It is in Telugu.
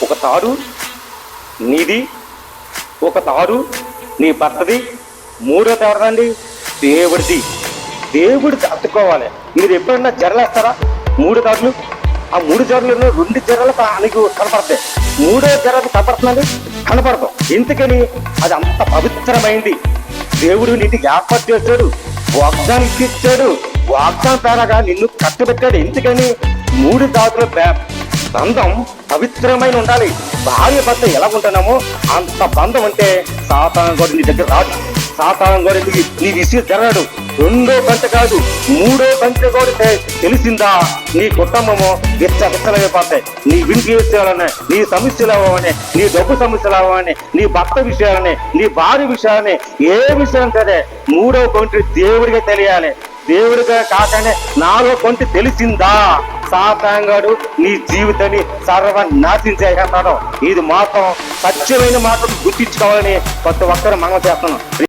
ఒక తాడు నీది, ఒక తాడు నీ భర్తది, మూడో ఎవరిదండి? దేవుడిది. దేవుడిది అత్తుకోవాలి. మీరు ఎప్పుడన్నా జరలేస్తారా? మూడు తాడులు, ఆ మూడు జరలలో రెండు జరలు నీకు కనపడతాయి, మూడో జరలు కనపడుతుందండి? కనపడతాం. ఎందుకని? అది అంత పవిత్రమైంది. దేవుడు నిన్ను ఏర్పాటు చేశాడు, వాగ్దానం ఇచ్చాడు, వాగ్దానం పేరగా నిన్ను కట్టబెట్టాడు. ఎందుకని? మూడు తాడుల బంధం పవిత్రమైన ఉండాలి. భార్య భర్త ఎలా ఉంటున్నామో అంత బంధం అంటే సాతాను కూడా నీ దగ్గర రాదు. సాతాను కూడా నీ విషయం జరగడు. రెండో గంట కాదు, మూడో గంట కూడా తెలిసిందా నీ కుటుంబము విచ్చలైపోతాయి. నీ ఇంటి విషయాలనే, నీ సమస్యలు అవ్వని, నీ డబ్బు సమస్యలు అవ్వని, నీ భర్త విషయాలని, నీ భార్య విషయాలని, ఏ విషయం సరే మూడో గంట దేవుడిగా తెలియాలి. దేవుడిగా కాకనే నాలుగో గంట తెలిసిందా సాతాంగాడు నీ జీవితాన్ని సర్వనాశనం చేసేస్తాడు. ఇది మాత్రం సత్యమైన మాటలు గుర్తించుకోవాలని ప్రతి ఒక్కరు మనం చేస్తున్నాం.